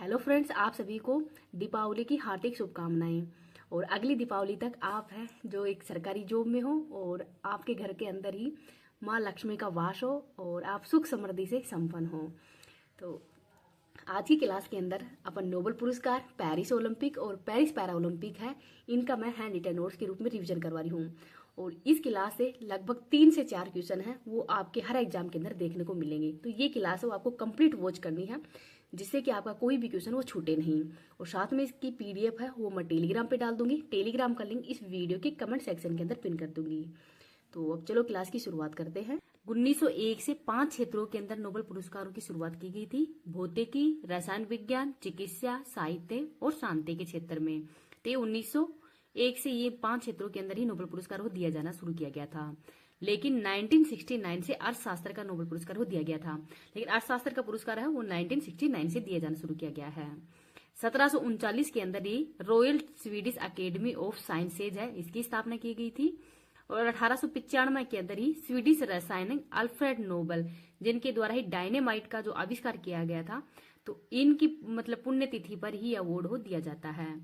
Hello friends, आप सभी को दीपावली की हार्दिक शुभकामनाएं। और अगली दीपावली तक आप हैं जो एक सरकारी जॉब में हो और आपके घर के अंदर ही माँ लक्ष्मी का वास हो और आप सुख समृद्धि से संपन्न हो। तो आज की क्लास के अंदर अपन नोबेल पुरस्कार, पेरिस ओलंपिक और पेरिस पैरा ओलंपिक है, इनका मैं हैंड रिटन नोट्स के रूप में रिवीजन करवा रही हूँ। और इस क्लास से लगभग 3 से 4 क्वेश्चन हैं, वो आपके हर एग्जाम के अंदर देखने को मिलेंगे। तो ये क्लास है वो आपको कंप्लीट वॉच करनी है, जिससे कि आपका कोई भी क्वेश्चन वो छूटे नहीं। और साथ में इसकी पीडीएफ है वो मैं टेलीग्राम पे डाल दूंगी। टेलीग्राम का लिंक इस वीडियो के कमेंट सेक्शन के अंदर पिन कर दूंगी। तो अब चलो क्लास की शुरुआत करते हैं। 1901 से 5 क्षेत्रों के अंदर नोबेल पुरस्कारों की शुरुआत की गई थी। भौतिकी, रसायन विज्ञान, चिकित्सा, साहित्य और शांति के क्षेत्र में। तो 1901 से ये 5 क्षेत्रों के अंदर ही नोबेल पुरस्कार को दिया जाना शुरू किया गया था। लेकिन 1969 से अर्थशास्त्र का नोबेल पुरस्कार को दिया गया था। लेकिन अर्थशास्त्र का पुरस्कार है वो 1969 से दिया जाना शुरू किया गया है। 1739 के अंदर ही Royal Swedish Academy of Sciences है, इसकी स्थापना की गई थी। और 1895 के अंदर ही स्वीडिश रसायनिक अल्फ्रेड नोबेल, जिनके द्वारा ही डायनेमाइट का जो आविष्कार किया गया था, तो इनकी मतलब पुण्यतिथि पर ही अवार्ड हो दिया जाता है।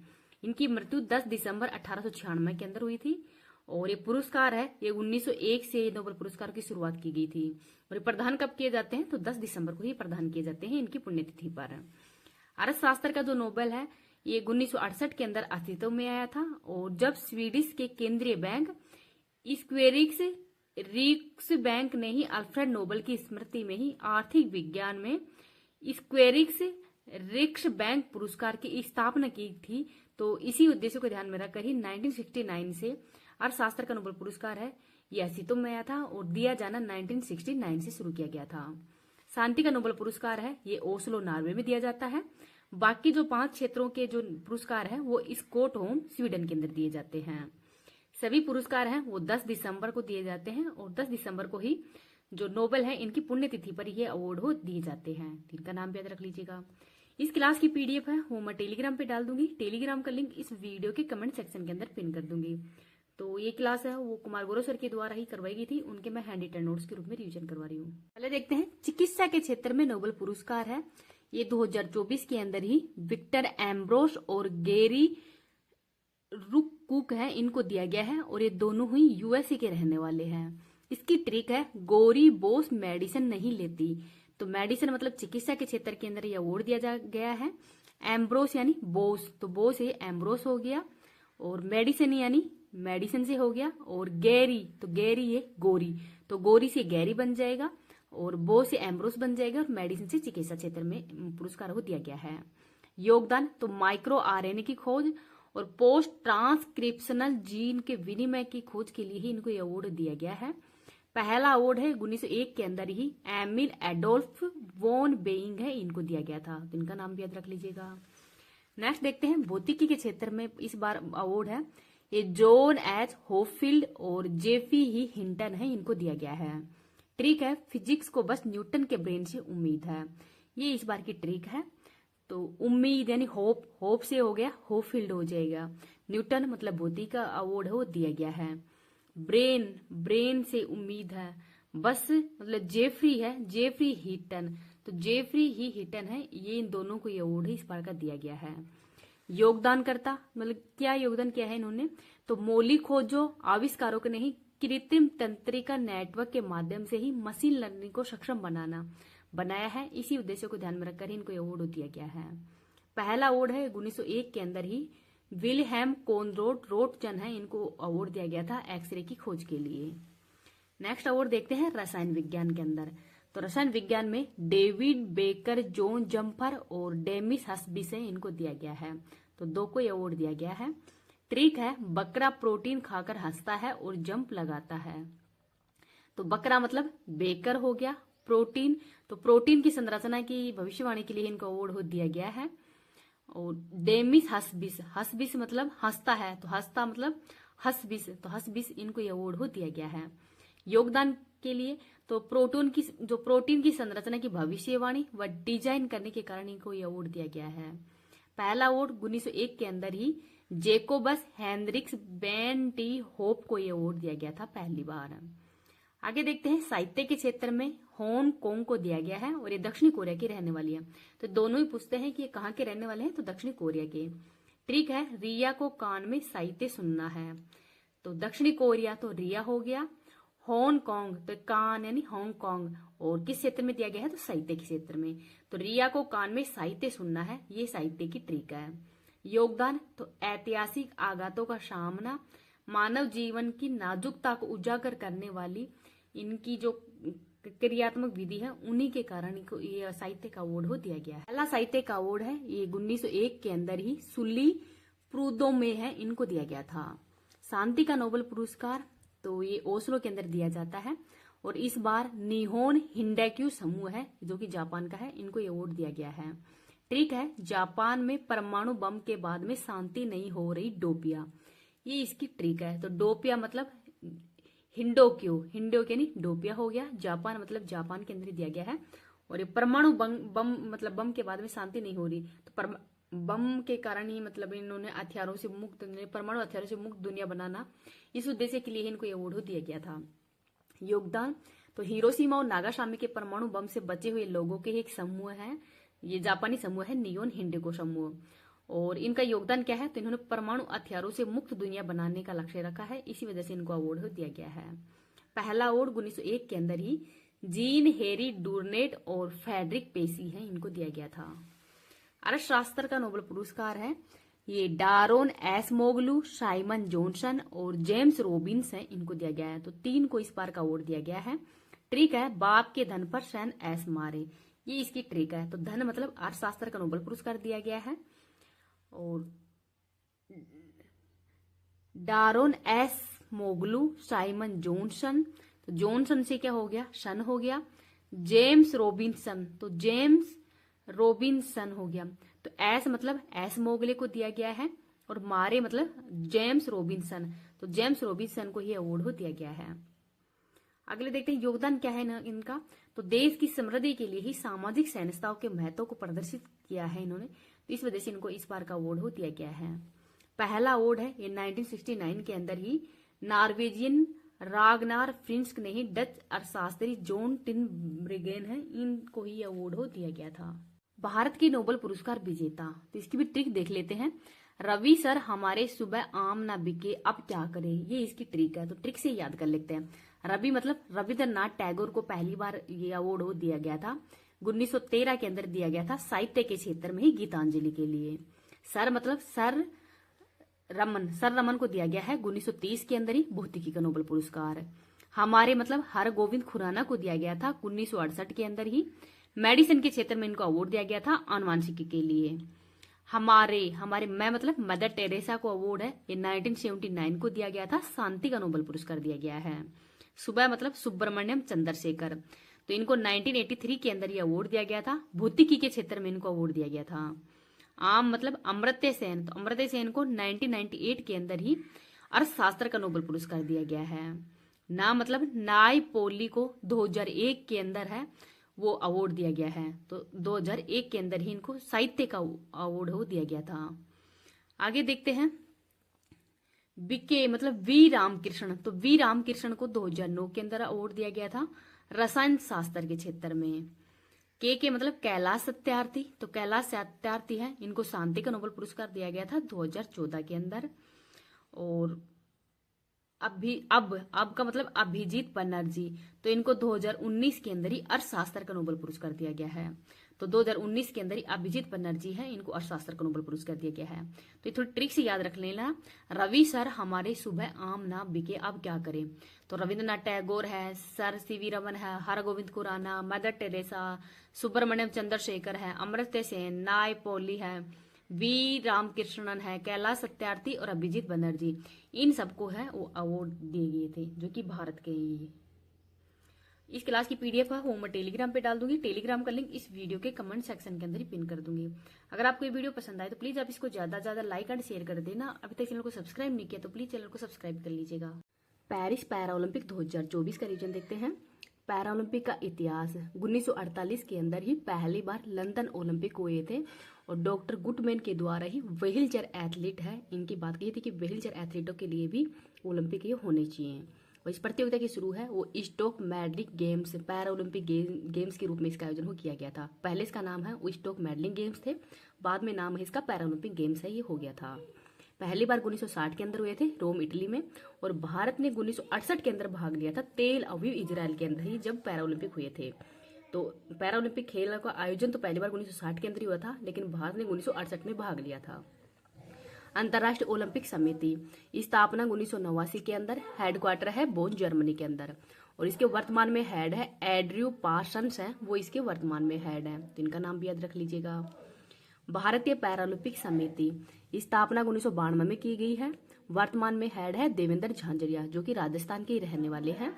इनकी मृत्यु 10 दिसंबर 1896 के अंदर हुई थी। और ये पुरस्कार है ये 1901 से नोबेल पुरस्कार की शुरुआत की गई थी। और ये प्रदान कब किए जाते हैं? तो 10 दिसंबर को ही प्रदान किए जाते हैं इनकी पुण्यतिथि पर। अर्थशास्त्र का जो नोबेल है ये 1968 के अंदर अस्तित्व में आया था। और जब स्वीडिश के केंद्रीय बैंक स्क्वेरिक्स रिक्स बैंक ने ही अल्फ्रेड नोबेल की स्मृति में ही आर्थिक विज्ञान में स्क्वेरिक्स रिक्स बैंक पुरस्कार की स्थापना की थी। तो इसी उद्देश्य को ध्यान में रखकर ही 1969 से अर्थशास्त्र का नोबेल पुरस्कार है ये अस्तित्व में आया था और दिया जाना 1969 से शुरू किया गया था। शांति का नोबेल पुरस्कार है ये ओस्लो, नॉर्वे में दिया जाता है। बाकी जो 5 क्षेत्रों के जो पुरस्कार है वो स्टॉकहोम, स्वीडन के अंदर दिए जाते हैं। सभी पुरस्कार हैं वो 10 दिसंबर को दिए जाते हैं और 10 दिसंबर को ही जो नोबेल है इनकी पुण्यतिथि पर ये अवार्ड हो दिए जाते हैं। इनका नाम भी याद रख लीजिएगा। इस क्लास की पीडीएफ है वो मैं टेलीग्राम पे डाल दूंगी। टेलीग्राम का लिंक इस वीडियो के कमेंट सेक्शन के अंदर पिन कर दूंगी। तो ये क्लास है वो कुमार गौरव सर के द्वारा ही करवाई गई थी, उनके मैं हैंड रिटन नोट्स के रूप में रिवीजन करवा रही हूँ। पहले देखते हैं चिकित्सा के क्षेत्र में नोबेल पुरस्कार है ये 2024 के अंदर ही विक्टर एम्ब्रोस और गेरी रुककुक है इनको दिया गया है। और ये दोनों ही यूएसए के रहने वाले हैं। इसकी ट्रिक है गोरी बोस मेडिसिन नहीं लेती। तो मेडिसिन मतलब चिकित्सा के क्षेत्र के अंदर ये अवार्ड दिया गया है। एम्ब्रोस यानी बोस, तो बोस ये एम्ब्रोस हो गया। और मेडिसिन यानी मेडिसिन से हो गया। और गैरी, तो गैरी ये गोरी, तो गोरी से गैरी बन जाएगा। और बो से एम्ब्रोस बन जाएगा। और मेडिसिन से चिकित्सा क्षेत्र में पुरस्कार को दिया गया है। योगदान तो माइक्रो आरएनए की खोज और पोस्ट ट्रांसक्रिप्शनल जीन के विनिमय की खोज के लिए ही इनको ये अवार्ड दिया गया है। पहला अवार्ड है 1901 के अंदर ही एमिल एडोल्फ वॉन बेइंग है इनको दिया गया था। तो इनका नाम भी याद रख लीजिएगा। नेक्स्ट देखते हैं भौतिकी के क्षेत्र में इस बार अवार्ड है ये जॉन एच होफील्ड और जेफी ही हिंटन है इनको दिया गया है। ट्रिक है फिजिक्स को बस न्यूटन के ब्रेन से उम्मीद है, ये इस बार की ट्रिक है। तो उम्मीद यानी होप, होप से हो गया होफील्ड हो जाएगा। न्यूटन मतलब भौतिकी का अवार्ड है वो दिया गया है। ब्रेन, ब्रेन से उम्मीद है। बस मतलब जेफरी है, जेफरी हिटन, तो जेफरी ही हिटन है, ये इन दोनों को ये अवार्ड इस बार का दिया गया है। योगदान करता मतलब क्या योगदान किया है इन्होंने? तो मौलिक खोजों, आविष्कारों के नहीं, कृत्रिम तंत्रिका नेटवर्क के माध्यम से ही मशीन लर्निंग को सक्षम बनाया है। इसी उद्देश्य को ध्यान में रखकर ही इनको अवार्ड दिया गया है। पहला अवार्ड है 1901 के अंदर ही विल्हेम कोनराड रोटजन है इनको अवार्ड दिया गया था एक्सरे की खोज के लिए। नेक्स्ट अवार्ड देखते हैं रसायन विज्ञान के अंदर। तो रसायन विज्ञान में डेविड बेकर, जॉन जम्पर और डेमिस हस्बिस है इनको दिया गया है। तो 2 को अवार्ड दिया गया है। ट्रिक है बकरा प्रोटीन खाकर हंसता है और जंप लगाता है। तो बकरा मतलब बेकर हो गया, प्रोटीन तो प्रोटीन की संरचना की भविष्यवाणी के लिए इनको अवार्ड दिया गया है। और डेमिस हस्बिस, हस्बिस मतलब हंसता है, तो हंसता मतलब हस्बिस, तो हस्बिस इनको अवार्ड दिया गया है। योगदान के लिए तो प्रोटीन की संरचना की भविष्यवाणी व डिजाइन करने के कारण इनको ये अवार्ड दिया गया है। पहला अवार्ड 1901 के अंदर ही Jacobus Henriques Ben T hope को ये अवार्ड दिया गया था पहली बार। आगे देखते हैं साहित्य के क्षेत्र में हांगकांग को दिया गया है और ये दक्षिणी कोरिया की रहने वाली है। तो दोनों ही पूछते हैं कि ये कहाँ के रहने वाले हैं, तो दक्षिणी कोरिया के। ट्रिक है, रिया को कान में साहित्य सुनना है। तो दक्षिणी कोरिया तो रिया हो गया, हांगकांग तो कान यानी हांगकांग, और किस क्षेत्र में दिया गया है, तो साहित्य के क्षेत्र में। तो रिया को कान में साहित्य सुनना है, ये साहित्य की ट्रिक है। योगदान तो ऐतिहासिक आघातों का सामना, मानव जीवन की नाजुकता को उजागर करने वाली इनकी जो क्रियात्मक विधि है, उन्हीं के कारण इनको ये साहित्य का अवार्ड हो दिया गया है। पहला साहित्य का अवार्ड है ये 1901 के अंदर ही सुली प्रूदो में है, इनको दिया गया था। शांति का नोबेल पुरस्कार तो ये ओस्लो के अंदर दिया जाता है और इस बार निहोन हिंडैक्यू समूह है जो कि जापान का है, इनको ये अवार्ड दिया गया है। ट्रिक है, जापान में परमाणु बम के बाद में शांति नहीं हो रही, डोपिया, ये इसकी ट्रिक है। तो डोपिया मतलब हिंडोक्यू, हिंडोक्यू यानी डोपिया हो गया। जापान मतलब जापान के अंदर दिया गया है और ये परमाणु बम मतलब बम के बाद में शांति नहीं हो रही, तो बम के कारण ही मतलब इन्होंने हथियारों से मुक्त, परमाणु हथियारों से मुक्त दुनिया बनाना, इस उद्देश्य के लिए इनको अवार्ड दिया गया था। योगदान तो हिरोशिमा और नागासाकी के परमाणु बम से बचे हुए लोगों के एक समूह है, ये जापानी समूह है नियोन हिंडेको समूह, और इनका योगदान क्या है, तो इन्होंने परमाणु हथियारों से मुक्त दुनिया बनाने का लक्ष्य रखा है, इसी वजह से इनको अवार्ड दिया गया है। पहला अवार्ड 1901 के अंदर ही जीन हेरी डूर्नेट और फेडरिक पेसी है, इनको दिया गया था। अर्थशास्त्र का नोबेल पुरस्कार है ये डारोन एसमोगलू, साइमन जॉनसन और जेम्स रॉबिन्स है, इनको दिया गया है। तो 3 को इस बार का अवार्ड दिया गया है। ट्रिक है, बाप के धन पर सैन ऐस मारे, ये इसकी ट्रिक है। तो धन मतलब अर्थशास्त्र का नोबेल पुरस्कार दिया गया है। और डारोन एस मोगलू, साइमन जॉनसन, तो जॉनसन से क्या हो गया, सन हो गया। जेम्स रॉबिन्सन, तो जेम्स रॉबिन्सन हो गया। तो एस मतलब एस मोगले को दिया गया है और मारे मतलब जेम्स रॉबिन्सन, तो जेम्स रॉबिन्सन को ही अवार्ड दिया गया है। अगले देखते हैं योगदान क्या है ना इनका, तो देश की समृद्धि के लिए ही सामाजिक संस्थाओं के महत्व को प्रदर्शित किया है इन्होंने, तो इस वजह से इनको इस बार का अवार्ड दिया गया है। पहला अवार्ड है ये 1969 के अंदर ही नॉर्वेजियन रागनार फ्रिंस्क ने ही डच अर्थशास्त्री जॉन टिनब्रिगेन है, इनको ही अवार्ड दिया गया था। भारत की नोबेल पुरस्कार विजेता, तो इसकी भी ट्रिक देख लेते हैं। रवि सर हमारे सुबह आम ना बिके अब क्या करें, ये इसकी ट्रिक है। तो ट्रिक से याद कर लेते हैं। रवि मतलब रविंद्रनाथ टैगोर को पहली बार ये अवार्ड दिया गया था, 1913 के अंदर दिया गया था, साहित्य के क्षेत्र में ही गीतांजलि के लिए। सर मतलब सर रमन को दिया गया है 1930 के अंदर ही भौतिकी का नोबेल पुरस्कार। हमारे मतलब हर गोविंद खुराना को दिया गया था 1968 के अंदर ही। मेडिसिन के क्षेत्र में इनको अवार्ड दिया गया था आनुवांशिकी के लिए। हमारे मैं मतलब मदर टेरेसा को अवार्ड है ये 1979 को दिया गया था, शांति का नोबेल पुरस्कार दिया गया है। सुबह मतलब सुब्रमण्यम चंद्रशेखर, तो इनको 1983 के अंदर ये अवार्ड दिया गया था, भौतिकी के क्षेत्र में इनको अवार्ड दिया गया था। आम मतलब अमर्त्य सेन, तो अमर्त्य सेन को 1998 के अंदर ही अर्थशास्त्र का नोबेल पुरस्कार दिया गया है। ना मतलब नाय पोली को 2001 के अंदर है वो अवार्ड दिया गया है, तो 2001 के अंदर ही इनको साहित्य का अवार्ड दिया गया था। आगे देखते हैं बीके मतलब वी रामकृष्ण, तो वी रामकृष्ण को 2009 के अंदर अवार्ड दिया गया था रसायन शास्त्र के क्षेत्र में। के मतलब कैलाश सत्यार्थी, तो कैलाश सत्यार्थी है, इनको शांति का नोबेल पुरस्कार दिया गया था 2014 के अंदर। और अब का मतलब अभिजीत बनर्जी, तो इनको 2019 के अंदर ही अर्थशास्त्र का नोबेल पुरस्कार दिया गया है। तो 2019 के अंदर ही अभिजीत बनर्जी है, इनको अर्थशास्त्र का नोबेल पुरस्कार दिया गया है। तो ये थोड़ी ट्रिक से याद रख लेना। रवि सर हमारे सुबह आम ना बिके अब क्या करें, तो रविंद्रनाथ टैगोर है, सर सीवी रमन है, हरगोविंद खुराना, मदर टेरेसा, सुब्रमण्यम चंद्रशेखर है, अमर्त्य सेन, नाय पौली है, वी रामकृष्णन है, कैलाश सत्यार्थी और अभिजीत बनर्जी, इन सबको है वो अवार्ड दिए गए थे जो कि भारत के ही। इस क्लास की पीडीएफ है वो मैं टेलीग्राम पे डाल दूंगी, टेलीग्राम का लिंक इस वीडियो के कमेंट सेक्शन के अंदर ही पिन कर दूंगी। अगर आपको ये वीडियो पसंद आए तो प्लीज आप इसको ज्यादा से ज्यादा लाइक एंड शेयर कर देना। अभी तक चैनल को सब्सक्राइब नहीं किया तो प्लीज चैनल को सब्सक्राइब कर लीजिएगा। पेरिस पैरा ओलंपिक 2024 का रीजन देखते हैं। पैरा ओलंपिक का इतिहास 1948 के अंदर ही पहली बार लंदन ओलंपिक हुए थे और डॉक्टर गुटमैन के द्वारा ही व्हीलचेयर एथलीट है, इनकी बात की थी कि व्हीलचेयर एथलीटों के लिए भी ओलंपिक ये होने चाहिए। और इस प्रतियोगिता की शुरू है वो Stoke Mandeville Games Para Olympic Games के रूप में इसका आयोजन किया गया था। पहले इसका नाम है वो स्टोक मैडलिंग गेम्स थे, बाद में नाम है इसका पैरा ओलंपिक गेम्स है, ये हो गया था। पहली बार 1960 के अंदर हुए थे रोम इटली में, और भारत ने 1968 के अंदर भाग लिया था तेल अवीव इजराइल के अंदर ही जब पैरा ओलंपिक हुए थे। तो पैरा ओलंपिक खेल का आयोजन तो पहली बार 1960 के अंदर ही हुआ था, लेकिन भारत ने 1968 में भाग लिया था। अंतर्राष्ट्रीय ओलंपिक समिति स्थापना 1989 के अंदर, हेडक्वार्टर है बोन जर्मनी के अंदर, और इसके वर्तमान में हेड है एड्रयू पार्सन्स है, वो इसके वर्तमान में हेड है, तो इनका नाम भी याद रख लीजिएगा। भारतीय पैरालंपिक समिति स्थापना 1992 में की गई है, वर्तमान में हेड है देवेंद्र झांझरिया जो कि राजस्थान के ही रहने वाले हैं।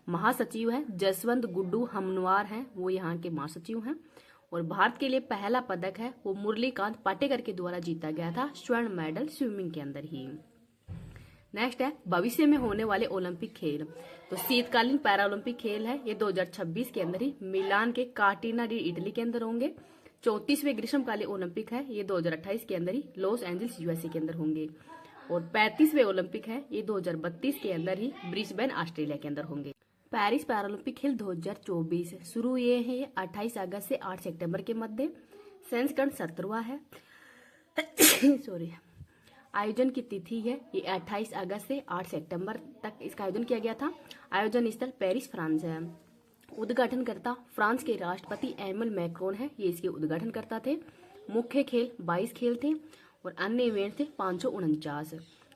महासचिव है जसवंत गुड्डू हमनवार हैं, वो यहाँ के महासचिव हैं। और भारत के लिए पहला पदक है वो मुरलीकांत पाटेकर के द्वारा जीता गया था, स्वर्ण मेडल स्विमिंग के अंदर ही। नेक्स्ट है भविष्य में होने वाले ओलंपिक खेल, तो शीतकालीन पैरा ओलंपिक खेल है ये 2026 के अंदर ही मिलान के कार्टिना डी इटली के अंदर होंगे। 34वें ग्रीष्मकालीन ओलंपिक है ये 2028 के अंदर ही लॉस एंजल्स यूएसए के अंदर होंगे। और 35वें ओलंपिक है ये 2032 के अंदर ही ब्रिस्बेन ऑस्ट्रेलिया के अंदर होंगे। पेरिस पैरालंपिक खेल 2024 शुरू ये है 28 अगस्त से 8 सितंबर के मध्य। संस्करण 17वां है सॉरी। आयोजन की तिथि है ये 28 अगस्त से 8 सितंबर तक इसका आयोजन किया गया था। आयोजन स्थल पेरिस फ्रांस है। उद्घाटनकर्ता फ्रांस के राष्ट्रपति एमल मैक्रोन है, ये इसके उद्घाटनकर्ता थे। मुख्य खेल 22 खेल थे और अन्य इवेंट थे 549।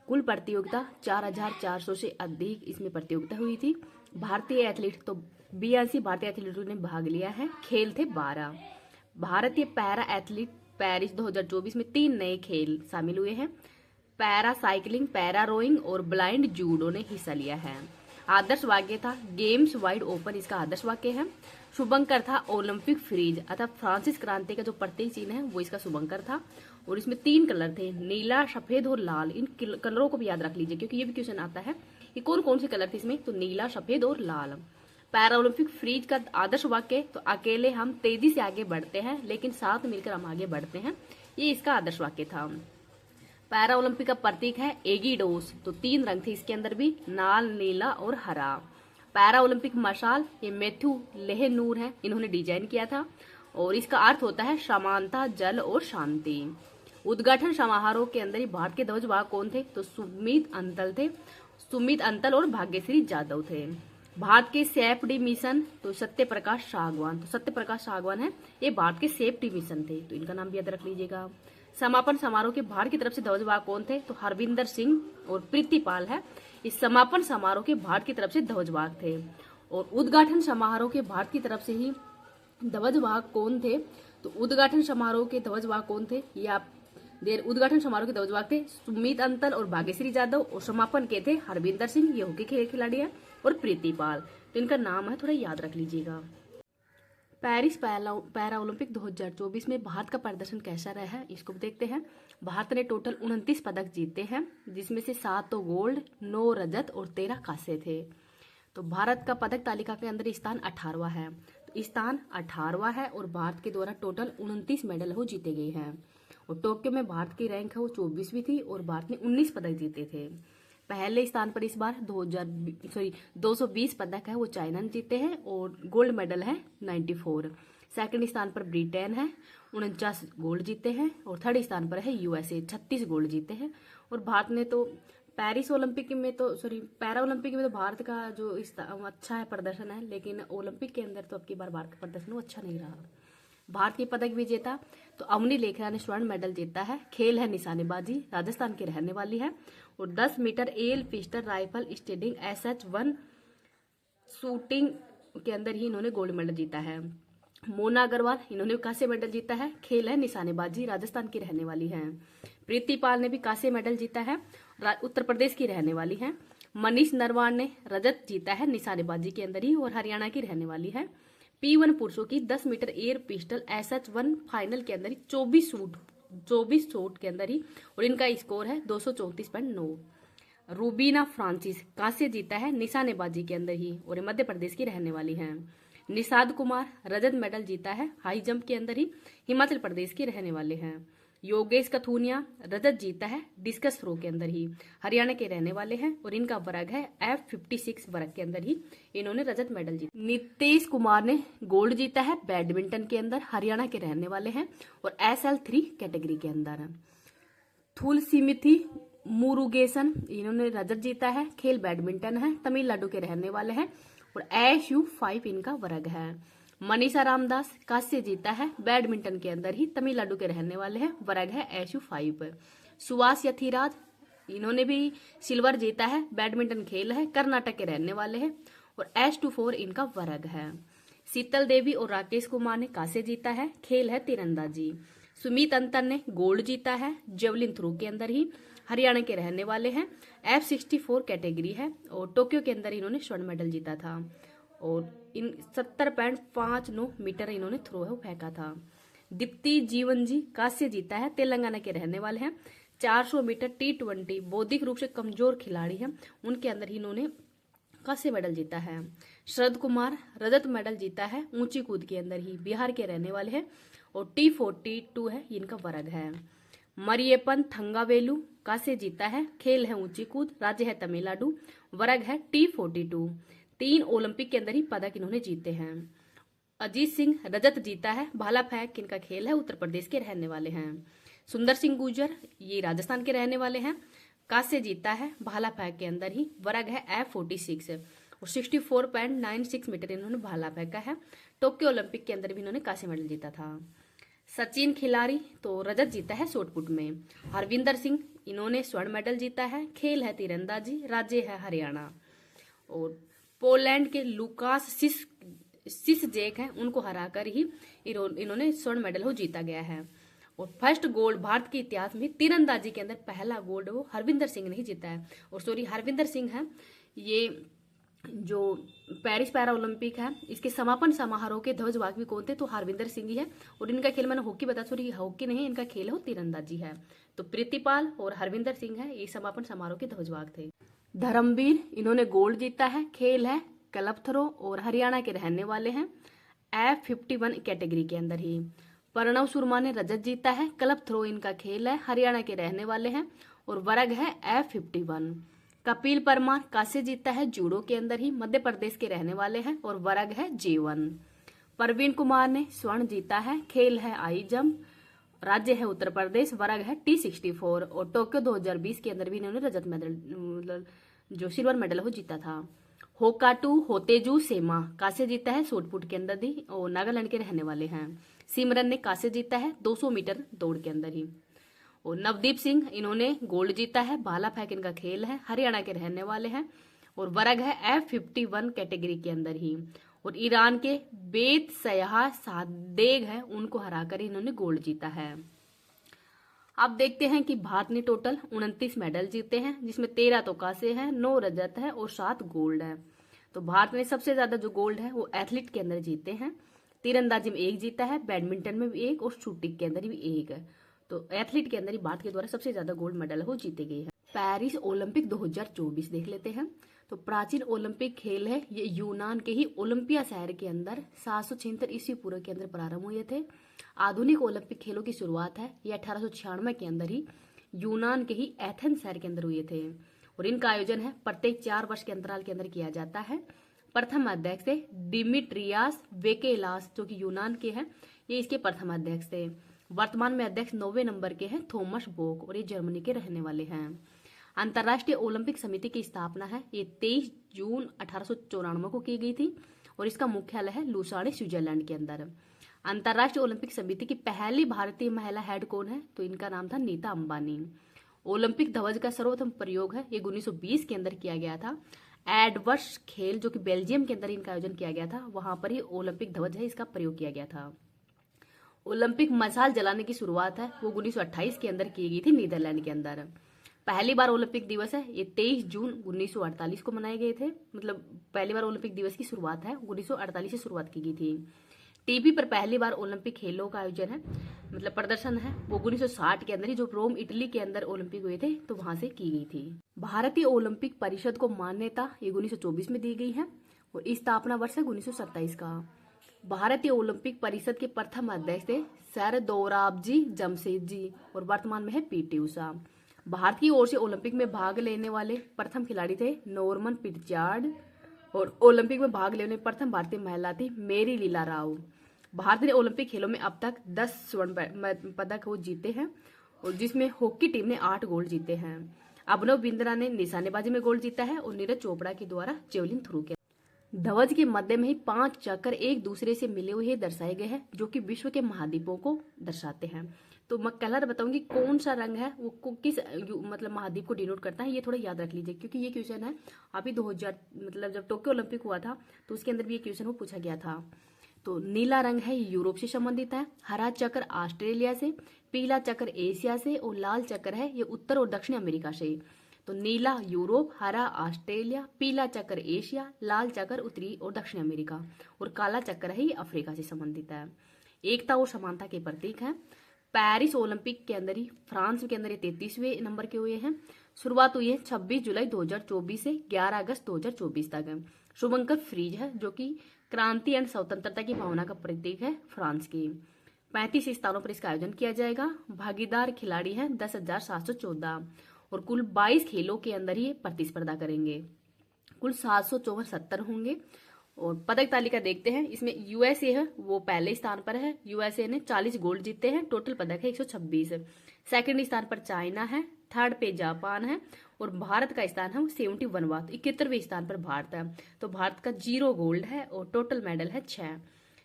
कुल प्रतियोगिता 4400 से अधिक इसमें प्रतियोगिता हुई थी। भारतीय एथलीट तो 82 भारतीय एथलीटों ने भाग लिया है। खेल थे 12। भारतीय पैरा एथलीट पेरिस 2024 में 3 नए खेल शामिल हुए हैं। पैरा साइकिलिंग, पैरा रोइंग और ब्लाइंड जूडो ने हिस्सा लिया है। आदर्श वाक्य था गेम्स वाइड ओपन, इसका आदर्श वाक्य है। शुभंकर था ओलंपिक फ्रीज अर्थात फ्रांसिस क्रांति का जो प्रतीक चिन्ह है वो इसका शुभंकर था। और इसमें 3 कलर थे, नीला, सफेद और लाल। इन कलरों को भी याद रख लीजिए क्योंकि ये भी क्वेश्चन आता है कि कौन कौन से कलर थे इसमें, तो नीला, सफेद और लाल। पैरा ओलंपिक फ्रीज का आदर्श वाक्य तो अकेले हम तेजी से आगे बढ़ते हैं लेकिन साथ मिलकर हम आगे बढ़ते हैं, ये इसका आदर्श वाक्य था। पैरा ओलंपिक का प्रतीक है एगिडोस, तो 3 रंग थे इसके अंदर भी, लाल, नीला और हरा। पैरा ओलंपिक मशाल ये मैथ्यू लेहनूर है, इन्होंने डिजाइन किया था और इसका अर्थ होता है समानता, जल और शांति। उद्घाटन समारोह के अंदर ही भारत के ध्वजवाहक कौन थे, तो सुमित अंतल थे। सुमित अंतल और भाग्यश्री जादव थे। भारत के सेफ्टी मिशन तो सत्य प्रकाश सागवान, तो सत्य प्रकाश सागवान है, ये भारत के सेफ्टी मिशन थे, तो इनका नाम भी याद रख लीजिएगा। समापन समारोह के भारत की तरफ से ध्वजवाहक कौन थे, तो हरविंदर सिंह और प्रीतिपाल है, इस समापन समारोह के भारत की तरफ से ध्वजवाहक थे। और उद्घाटन समारोह के भारत की तरफ से ही ध्वजवाहक कौन थे, तो उद्घाटन समारोह के ध्वजवाहक कौन थे, ये आप उद्घाटन समारोह के ध्वजवाहक थे सुमित अंतल और भाग्यश्री जादव, और समापन के थे हरविंदर सिंह, ये हॉकी के खिलाड़ी है, और प्रीतिपाल, तो इनका नाम है थोड़ा याद रख लीजिएगा। पेरिस पैरा ओलंपिक 2024 में भारत का प्रदर्शन कैसा रहा है इसको देखते हैं। भारत ने टोटल 29 पदक जीते हैं, जिसमें से 7 तो गोल्ड, 9 रजत और 13 कांस्य थे। तो भारत का पदक तालिका के अंदर स्थान 18वां है, तो स्थान 18वां है और भारत के द्वारा टोटल 29 मेडल हो जीते गए हैं। और टोक्यो में भारत की रैंक है वो 24वीं थी और भारत ने 19 पदक जीते थे। पहले स्थान पर इस बार 220 पदक है वो चाइना ने जीते हैं और गोल्ड मेडल है 94। सेकंड स्थान पर ब्रिटेन है, 49 गोल्ड जीते हैं। और थर्ड स्थान पर है यूएसए, 36 गोल्ड जीते हैं। और भारत ने तो पैरिस ओलंपिक में तो पैरा ओलंपिक में तो भारत का जो अच्छा है प्रदर्शन है, लेकिन ओलंपिक के अंदर तो अब की बार भारत का प्रदर्शन वो अच्छा नहीं रहा। भारत की पदक विजेता तो अवनी लेखरा ने स्वर्ण मेडल जीता है। खेल है निशानेबाजी, राजस्थान की रहने वाली है। और 10 metre air pistol rifle standing SH1 shooting के अंदर ही इन्होंने गोल्ड मेडल जीता है। मोना अग्रवाल इन्होंने कांस्य मेडल जीता है। खेल है निशानेबाजी, राजस्थान की रहने वाली है। प्रीतिपाल ने भी कांस्य मेडल जीता है, उत्तर प्रदेश की रहने वाली है। मनीष नरवाल ने रजत जीता है निशानेबाजी के अंदर ही और हरियाणा की रहने वाली है। P1 पुरुषों की 10 metre air pistol SH1 final के अंदर ही 24 शूट के अंदर ही, और इनका स्कोर है 234.9। रूबीना फ्रांसिस कांस्य जीता है निशानेबाजी के अंदर ही और मध्य प्रदेश की रहने वाली हैं। निषाद कुमार रजत मेडल जीता है हाई जंप के अंदर ही, हिमाचल प्रदेश के रहने वाले हैं। योगेश कथुनिया रजत जीता है डिस्कस थ्रो के अंदर ही, हरियाणा के रहने वाले हैं और इनका वर्ग है F56 वर्ग के अंदर ही इन्होंने रजत मेडल जीता। नीतीश कुमार ने गोल्ड जीता है बैडमिंटन के अंदर, हरियाणा के रहने वाले हैं और SL3 कैटेगरी के अंदर। थुलसीमिथि मुरुगेसन इन्होंने रजत जीता है, खेल बैडमिंटन है, तमिलनाडु के रहने वाले हैं और ASU5 इनका वर्ग है। मनीषा रामदास कांस्य जीता है बैडमिंटन के अंदर ही, तमिलनाडु के रहने वाले हैं, वर्ग है ASU5। सुभाष यथिराज इन्होंने भी सिल्वर जीता है, बैडमिंटन खेल है, कर्नाटक के रहने वाले हैं और S24 इनका वर्ग है। शीतल देवी और राकेश कुमार ने कांस्य जीता है, खेल है तीरंदाजी। सुमित अंतर ने गोल्ड जीता है जेवलिन थ्रो के अंदर ही, हरियाणा के रहने वाले हैं, F64 कैटेगरी है और टोक्यो के अंदर इन्होंने स्वर्ण मेडल जीता था और इन 70.59 मीटर इन्होंने थ्रो है फेंका था। दीप्ति जीवन जी कांस्य जीता है, तेलंगाना के रहने वाले हैं, 400 मीटर T20 बौद्धिक रूप से कमजोर खिलाड़ी हैं, उनके अंदर ही इन्होंने कांस्य मेडल जीता है। शरद कुमार रजत मेडल जीता है ऊंची कूद के अंदर ही, बिहार के रहने वाले हैं और T42 है इनका वर्ग है। मरियप्पन थंगावेलु कांस्य जीता है, खेल है ऊंची कूद, राज्य है तमिलनाडु, वर्ग है T42। 3 ओलंपिक के अंदर ही पदक इन्होंने जीते हैं। अजीत सिंह रजत जीता है, भाला फेंक इनका खेल है, उत्तर प्रदेश के रहने वाले हैं। सुंदर सिंह गुर्जर ये राजस्थान के रहने वाले हैं, कांस्य जीता है भाला फेंक के अंदर ही, वर्ग है F46 और 64.96 मीटर इन्होंने भाला फेंका है। टोक्यो ओलंपिक के अंदर भी इन्होंने कांस्य मेडल जीता था। सचिन खिलाड़ी तो रजत जीता है शॉटपुट में। हरविंदर सिंह इन्होंने स्वर्ण मेडल जीता है, खेल है तीरंदाजी, राज्य है हरियाणा। और पोलैंड के लुकास सिसजेक हैं, उनको हराकर ही इन्होंने स्वर्ण मेडल हो जीता गया है। और फर्स्ट गोल्ड भारत के इतिहास में तीरंदाजी के अंदर पहला गोल्ड वो हरविंदर सिंह ने ही जीता है। और सॉरी हरविंदर सिंह है ये जो पेरिस पैरा ओलंपिक है इसके समापन समारोह के ध्वजवाहक भी कौन थे, तो हरविंदर सिंह ही है। और इनका खेल मैंने हॉकी बता, सॉरी हॉकी नहीं, इनका खेल हो तीरंदाजी है। तो प्रीतिपाल और हरविंदर सिंह है ये समापन समारोह के ध्वजवाहक थे। धर्मवीर इन्होंने गोल्ड जीता है, खेल है क्लब थ्रो और हरियाणा के रहने वाले हैं, F51 कैटेगरी के अंदर ही। प्रणव सुरमा ने रजत जीता है, क्लब थ्रो इनका खेल है, हरियाणा के रहने वाले हैं और वर्ग है F51। कपिल परमार कांस्य जीता है जूडो के अंदर ही, मध्य प्रदेश के रहने वाले हैं और वर्ग है J1। प्रवीण कुमार ने स्वर्ण जीता है, खेल है हाई जंप, राज्य है उत्तर प्रदेश, वर्ग है T64 और टोक्यो 2020 के अंदर भी इन्होंने रजत मेडल जो सिल्वर मेडल हो जीता था। होकाटू होतेजू सेमा कांस्य जीता है शॉटपुट के अंदर ही और नागालैंड के रहने वाले हैं। सिमरन ने कांस्य जीता है 200 मीटर दौड़ के अंदर ही। और नवदीप सिंह इन्होंने गोल्ड जीता है, भाला फेंक इनका खेल है, हरियाणा के रहने वाले हैं और वर्ग है F51 कैटेगरी के अंदर ही। और ईरान के बेत सयाह सादेग है, उनको हराकर इन्होंने गोल्ड जीता है। अब देखते हैं कि भारत ने टोटल 29 मेडल जीते हैं, जिसमें 13 तो कांस्य है, 9 रजत है और 7 गोल्ड है। तो भारत में सबसे ज्यादा जो गोल्ड है वो एथलीट के अंदर जीते हैं। तीरंदाजी में 1 जीता है, बैडमिंटन में भी 1 और शूटिंग के अंदर भी 1 है। तो एथलीट के अंदर ही भारत के द्वारा सबसे ज्यादा गोल्ड मेडल हो जीते गए हैं। पेरिस ओलंपिक 2024 देख लेते हैं। तो प्राचीन ओलंपिक खेल है ये यूनान के ही ओलंपिया शहर के अंदर 776 ईस्वी पूर्व के अंदर प्रारंभ हुए थे। आधुनिक ओलंपिक खेलों की शुरुआत है ये 1896 के अंदर ही यूनान के ही एथेंस शहर के अंदर हुए थे और इनका आयोजन है प्रत्येक 4 वर्ष के अंतराल के अंदर किया जाता है। प्रथम अध्यक्ष थे डिमिट्रियास वेकेलास जो कि यूनान के हैं, ये इसके प्रथम अध्यक्ष थे। वर्तमान में अध्यक्ष 9वें नंबर के हैं थॉमस बोक और ये जर्मनी के रहने वाले हैं। अंतर्राष्ट्रीय ओलंपिक समिति की स्थापना है ये 23 जून 1894 को की गई थी और इसका मुख्यालय है लुसाने स्विट्जरलैंड के अंदर। अंतर्राष्ट्रीय ओलंपिक समिति की पहली भारतीय महिला हेड कौन है, तो इनका नाम था नीता अंबानी। ओलंपिक ध्वज का सर्वप्रथम प्रयोग है ये 1920 के अंदर किया गया था। एडवर्स खेल जो कि बेल्जियम के अंदर इनका आयोजन किया गया था, वहां पर ही ओलंपिक ध्वज है इसका प्रयोग किया गया था। ओलंपिक मशाल जलाने की शुरुआत है वो 1928 के अंदर की गई थी नीदरलैंड के अंदर। पहली बार ओलंपिक दिवस है ये 23 जून 1948 को मनाए गए थे, मतलब पहली बार ओलंपिक दिवस की शुरुआत है 1948 से शुरुआत की गई थी। टीवी पर पहली बार ओलंपिक खेलों का आयोजन है, मतलब प्रदर्शन है वो 1960 के अंदर ही जो रोम इटली के अंदर ओलंपिक हुए थे तो वहां से की गई थी। भारतीय ओलंपिक परिषद को मान्यता ये 1924 में दी गई है और स्थापना वर्ष है 1927 का। भारतीय ओलंपिक परिषद के प्रथम अध्यक्ष थे सर दोराबजी जमशेदजी और वर्तमान में है पीटी उषा। भारत की ओर से ओलंपिक में भाग लेने वाले प्रथम खिलाड़ी थे नॉर्मन पिटचार्ड और ओलंपिक में भाग लेने प्रथम भारतीय महिला थी मेरी लीला राव। भारत ने ओलंपिक खेलों में अब तक 10 स्वर्ण पदक वो जीते हैं और जिसमें हॉकी टीम ने 8 गोल्ड जीते हैं। अभिनव बिंद्रा ने निशानेबाजी में गोल्ड जीता है और नीरज चोपड़ा के द्वारा जेवलिन थ्रो के ध्वज के मध्य में ही 5 चक्र एक दूसरे से मिले हुए दर्शाए गए हैं जो कि विश्व के महाद्वीपों को दर्शाते हैं। तो मैं कलर बताऊंगी कौन सा रंग है वो किस मतलब महाद्वीप को डिनोट करता है, ये थोड़ा याद रख लीजिए क्योंकि ये क्वेश्चन है अभी 2000 मतलब जब टोक्यो ओलंपिक हुआ था तो उसके अंदर भी ये क्वेश्चन वो पूछा गया था। तो नीला रंग है यूरोप से संबंधित है, हरा चक्र ऑस्ट्रेलिया से, पीला चक्र एशिया से और लाल चक्र है ये उत्तर और दक्षिण अमेरिका से। तो नीला यूरोप, हरा ऑस्ट्रेलिया, पीला चक्र एशिया, लाल चक्र उत्तरी और दक्षिण अमेरिका और काला चक्र है ये अफ्रीका से संबंधित है। एकता और समानता के प्रतीक है। पेरिस ओलंपिक के अंदर ही फ्रांस के अंदर ये 33वें नंबर के हुए हैं। शुरुआत हुई है 26 जुलाई 2024 से 11 अगस्त 2024 तक। शुभंकर फ्रीज है जो कि क्रांति एंड स्वतंत्रता की भावना का प्रतीक है फ्रांस की। 35 स्थानों पर इसका आयोजन किया जाएगा। भागीदार खिलाड़ी हैं 10,714 और कुल 22 खेलों के अंदर ही प्रतिस्पर्धा करेंगे। कुल 774 होंगे और पदक तालिका देखते हैं। इसमें यूएसए है वो पहले स्थान पर है, यूएसए ने 40 गोल्ड जीते हैं, टोटल पदक है 126। सेकंड स्थान पर चाइना है, थर्ड पे जापान है और भारत का स्थान है 71वां, 71वें स्थान पर भारत है। तो भारत का 0 गोल्ड है और टोटल मेडल है 6।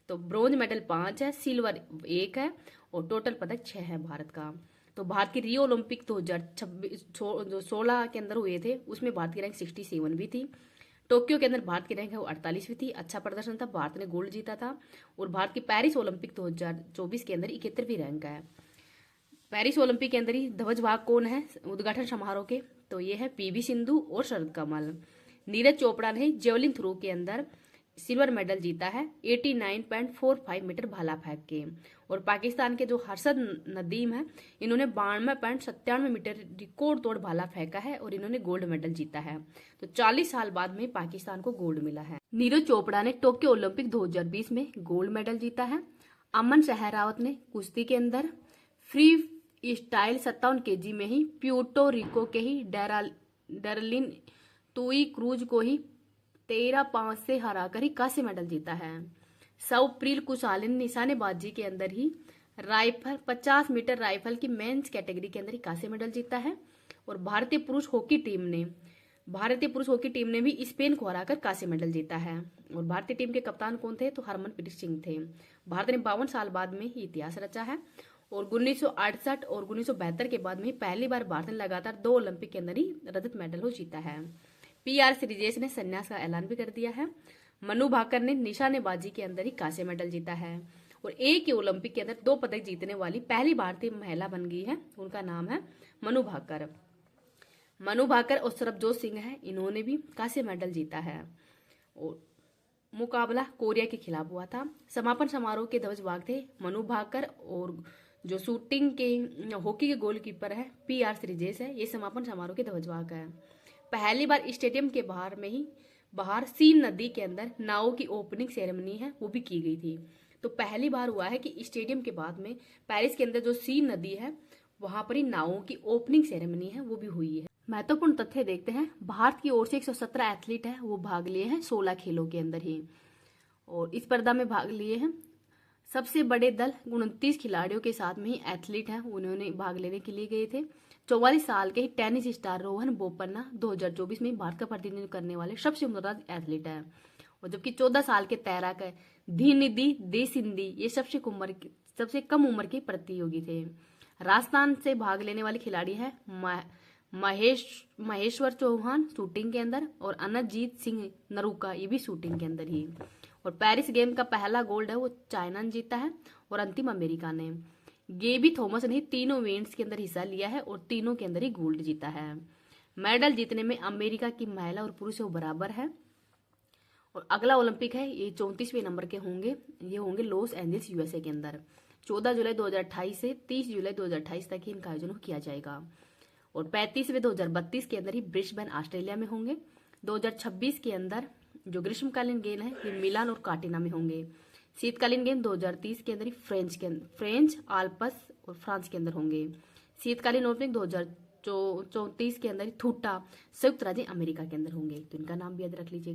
तो ब्रोंज मेडल 5 है, सिल्वर 1 है और टोटल पदक 6 है भारत का। तो भारत की रियो ओलंपिक 2016 के अंदर हुए थे उसमें भारत की रैंक 67 भी थी। टोक्यो के अंदर भारत की रैंक है वो 48वीं थी, अच्छा प्रदर्शन था, भारत ने गोल्ड जीता था। और भारत की पेरिस ओलंपिक 2024 के अंदर 71वीं रैंक है। पेरिस ओलंपिक के अंदर ही ध्वजवाहक कौन है उद्घाटन समारोह के, तो ये है पीवी सिंधु और शरद कमल। नीरज चोपड़ा ने जेवलिन थ्रो के अंदर सिल्वर मेडल जीता है 89.45 मीटर भाला फेंक के। और पाकिस्तान के जो हर्षद नदीम है इन्होंने 92.97 मीटर रिकॉर्ड तोड़ भाला फेंका है और इन्होंने गोल्ड मेडल जीता है। तो 40 साल बाद में पाकिस्तान को गोल्ड मिला है। नीरज चोपड़ा ने टोक्यो ओलंपिक 2020 में गोल्ड मेडल जीता है। अमन सहरावत ने कुश्ती के अंदर फ्री स्टाइल 57 केजी में ही प्यूर्टो रिको के ही डरलिन तुई क्रूज को ही 13-5 से हराकर ही कांस्य मेडल जीता है। सवप्रील कुशालिन निशानेबाजी के अंदर ही राइफल 50 मीटर राइफल की मेंस कैटेगरी के अंदर ही कांस्य मेडल जीता है। और भारतीय पुरुष हॉकी टीम ने भी स्पेन को हराकर कांस्य मेडल जीता है। और भारतीय टीम के कप्तान कौन थे, तो हरमनप्रीत सिंह थे। भारत ने 52 साल बाद में ही इतिहास रचा है और 1968 और 1972 के बाद में पहली बार भारत ने लगातार 2 ओलंपिक के अंदर ही रजत मेडल हो जीता है। PR श्रीजेश ने संन्यास का ऐलान भी कर दिया है। मनु भाकर ने निशानेबाजी के अंदर ही कांस्य मेडल जीता है और एक ही ओलंपिक के अंदर 2 पदक जीतने वाली पहली भारतीय महिला बन गई है, उनका नाम है मनु भाकर और सरबजोत सिंह है, इन्होंने भी कांस्य मेडल जीता है। और मुकाबला कोरिया के खिलाफ हुआ था। समापन समारोह के ध्वजवाहक थे मनु भाकर और जो शूटिंग के हॉकी के गोलकीपर है PR श्रीजेश है, ये समापन समारोह के ध्वजवाहक है। पहली बार स्टेडियम के बाहर सीन नदी के अंदर नावों की ओपनिंग सेरेमनी है वो भी की गई थी। तो पहली बार हुआ है कि स्टेडियम के बाद में पेरिस के अंदर जो सीन नदी है वहां पर ही नावों की ओपनिंग सेरेमनी है वो भी हुई है। महत्वपूर्ण तथ्य देखते हैं। भारत की ओर से 117 एथलीट है वो भाग लिए हैं 16 खेलों के अंदर ही और इस स्पर्धा में भाग लिए हैं। सबसे बड़े दल 29 खिलाड़ियों के साथ में ही एथलीट हैं उन्होंने भाग लेने के लिए गए थे। 44 साल के टेनिस स्टार रोहन बोपन्ना 2024 में भारत का प्रतिनिधित्व करने वाले सबसे उम्र एथलीट है। और जबकि 14 साल के तैराक है धीनिधि देसिंदी ये सबसे कम उम्र के प्रतियोगी थे। राजस्थान से भाग लेने वाले खिलाड़ी है महेश्वर चौहान शूटिंग के अंदर और अनजीत सिंह नरूका ये भी शूटिंग के अंदर ही। और पेरिस गेम का पहला गोल्ड है वो चाइना ने जीता है और अंतिम अमेरिका ने। गेबी थॉमस ने तीनों इवेंट्स के अंदर हिस्सा लिया है और तीनों के अंदर ही गोल्ड जीता है। मेडल जीतने में अमेरिका की महिला और पुरुष वो बराबर है। और अगला ओलंपिक है ये 34वें नंबर के होंगे, ये होंगे लॉस एंजल्स USA के अंदर 14 जुलाई 2028 से 30 जुलाई 2028 तक ही इनका आयोजन किया जाएगा। और 35वें 2032 के अंदर ही ब्रिस्बेन ऑस्ट्रेलिया में होंगे। 2026 के अंदर जो ग्रीष्मकालीन गेम है ये मिलान और काटिना में होंगे। शीतकालीन गेम 2030 के अंदर ही फ्रेंच आल्पस और फ्रांस के अंदर होंगे। शीतकालीन ओलंपिक 2034 के अंदर ही थूटा संयुक्त राज्य अमेरिका के अंदर होंगे। तो इनका नाम भी याद रख लीजिएगा।